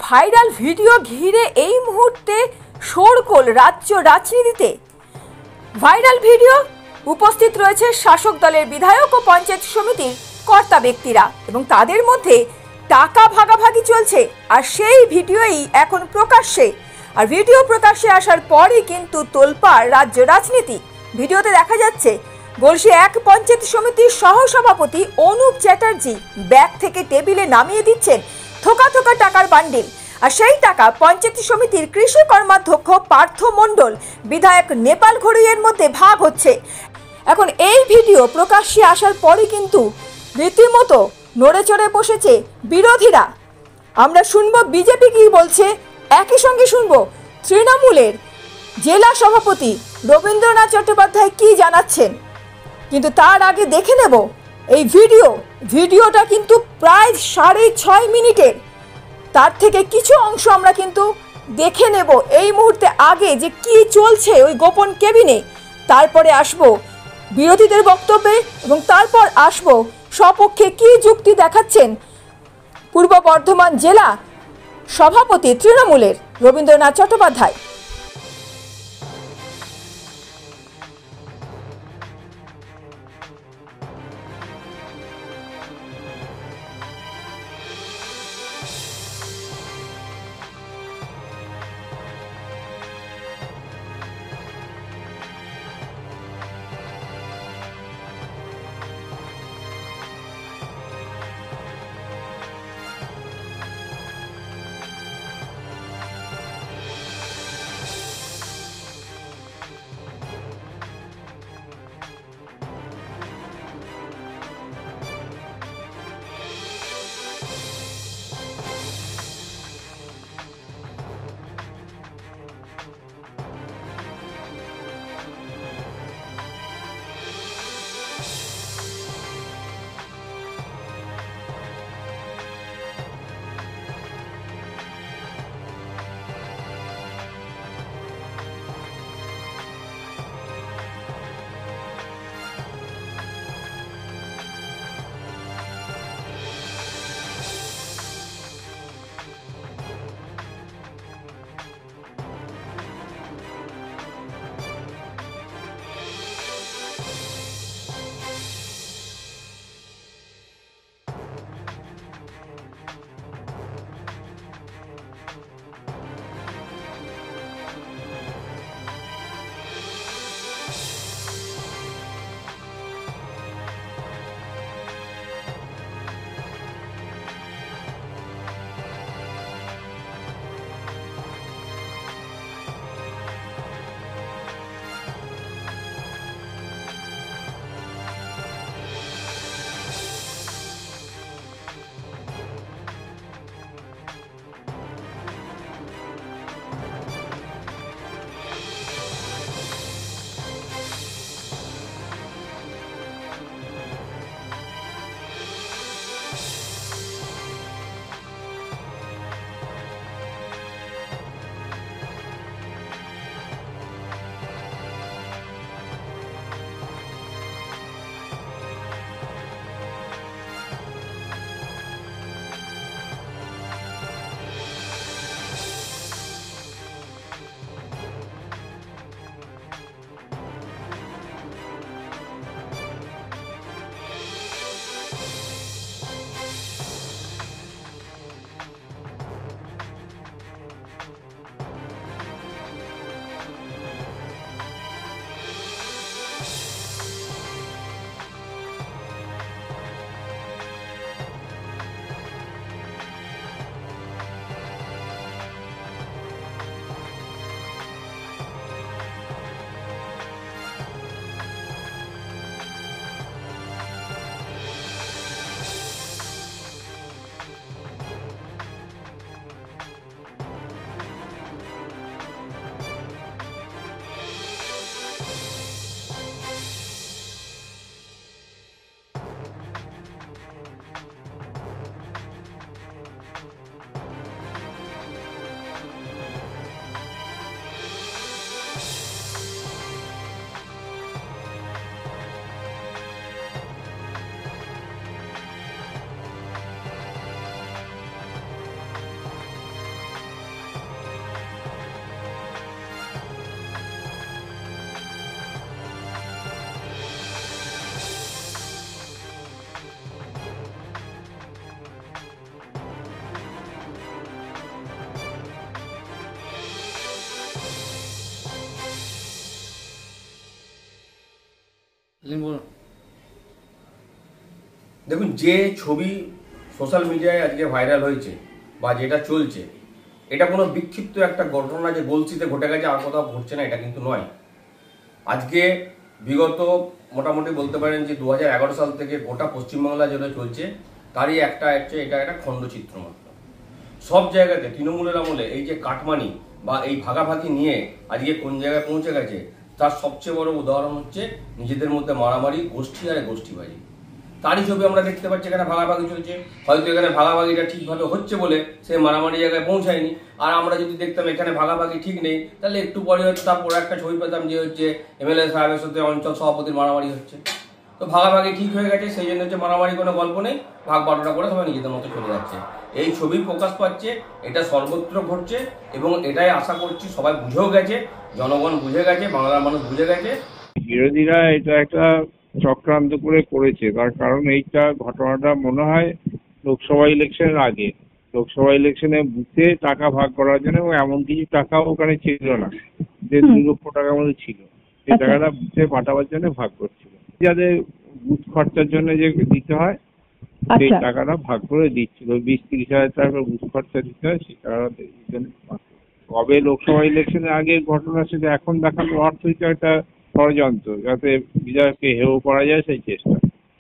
Viral video ঘিরে এই মুহূর্তে শোরগোল রাজ্য রাজনীতিতে। ভাইরাল ভিডিও উপস্থিত রয়েছে শাসক দলের বিধায়ক ও পঞ্চায়েত সমিতির কর্তা ব্যক্তিরা এবং তাদের মধ্যে টাকা ভাগাভাগি চলছে। আর সেই ভিডিওই এখন প্রকাশ্যে, আর ভিডিও প্রকাশ্যে আসার পরই কিন্তু তোলপাড় রাজ্য রাজনীতি। ভিডিওতে দেখা যাচ্ছে গলসি এক পঞ্চায়েত সমিতির সহসভাপতি অনুপ চ্যাটার্জি ব্যাগ থেকে টেবিলে নামিয়ে দিচ্ছেন থোকা থোকা টাকার বান্ডিল। আর সেই টাকা পঞ্চায়েত সমিতির কৃষি কর্মাধ্যক্ষ পার্থ মণ্ডল, বিধায়ক নেপাল ঘড়ুইয়ের মধ্যে ভাগ হচ্ছে। এখন এই ভিডিও প্রকাশ্যে আসার পরই কিন্তু রীতিমতো নড়ে চড়ে বসেছে বিরোধীরা। আমরা শুনবো বিজেপি কি বলছে, একই সঙ্গে শুনবো তৃণমূলের জেলা সভাপতি রবীন্দ্রনাথ চট্টোপাধ্যায় কি জানাচ্ছেন। কিন্তু তার আগে দেখে নেব এই ভিডিওটা কিন্তু প্রায় 6.5 মিনিটের। তার থেকে কিছু অংশ আমরা কিন্তু দেখে নেব এই মুহূর্তে আগে যে কি চলছে ওই গোপন কেবিনে। তারপরে আসবো বিরোধীদের বক্তব্যে এবং তারপর আসবো সপক্ষে কি যুক্তি দেখাচ্ছেন পূর্ব বর্ধমান জেলা সভাপতি তৃণমূলের রবীন্দ্রনাথ চট্টোপাধ্যায়। দেখুন, যে ছবি সোশ্যাল মিডিয়ায় আজকে ভাইরাল হয়েছে বা যেটা চলছে, এটা কোনো বিক্ষিপ্ত একটা ঘটনা যে গলসিতে ঘটে গেছে আর কোথাও ঘটছে না, এটা কিন্তু নয়। আজকে বিগত মোটামুটি বলতে পারেন যে 2011 সাল থেকে গোটা পশ্চিমবাংলা যেটা চলছে তারই এটা একটা খণ্ডচিত্র মাত্র। সব জায়গাতে তৃণমূলের আমলে এই যে কাটমানি বা এই ভাগাভাগি নিয়ে আজকে কোন জায়গায় পৌঁছে গেছে তার সবচেয়ে বড় উদাহরণ হচ্ছে নিজেদের মধ্যে মারামারি, গোষ্ঠী আর গোষ্ঠীবাজি। তারই ছবি আমরা দেখতে পাচ্ছি, এখানে ভাগাভাগি চলছে। হয়তো এখানে ভাগাভাগিটা ঠিকভাবে হচ্ছে বলে সে মারামারি জায়গায় পৌঁছায়নি। আর আমরা যদি দেখতাম এখানে ভাগাভাগি ঠিক নেই, তাহলে একটু পরে হচ্ছে তারপরে একটা ছবি পেতাম যে হচ্ছে এমএলএ সাহেবের সাথে অঞ্চল সভাপতির মারামারি হচ্ছে। তো ভাগাভাগি ঠিক হয়ে গেছে, সেই জন্য হচ্ছে মারামারি কোনো গল্প নেই, ভাগ বাটোটা করে সবাই নিজেদের মতো চলে যাচ্ছে। এই ছবি প্রকাশ পাচ্ছে, এটা সর্বত্র ঘটছে এবং এটাই আশা করছি সবাই বুঝেও গেছে, জনগণ বুঝে গেছে, বাংলার মানুষ বুঝে গেছে। বিরোধীরা এটা একটা চক্রান্ত করেছে, তার কারণ এইটা ঘটনাটা মনে হয় লোকসভা ইলেকশনের আগে। লোকসভা ইলেকশনে বুথে টাকা ভাগ করার জন্য, এবং এমন কিছু টাকাও ওখানে ছিল না, যে 2 লক্ষ টাকার মধ্যে ছিল, সেই টাকাটা বুথে পাঠাবার জন্য ভাগ করছিল। যাদের বুথ খরচার জন্য যে দিতে হয় সেই টাকাটা ভাগ করে দিচ্ছিল, 20-30 হাজার টাকা বুথ খরচা দিতে হয়, সেই টাকাটা কবে লোকসভা ইলেকশনের আগে ঘটনা, সেটা এখন দেখানো অর্থ একটা ষড়যন্ত্র, যাতে বিজয়কে হেয় করা যায় সেই চেষ্টা।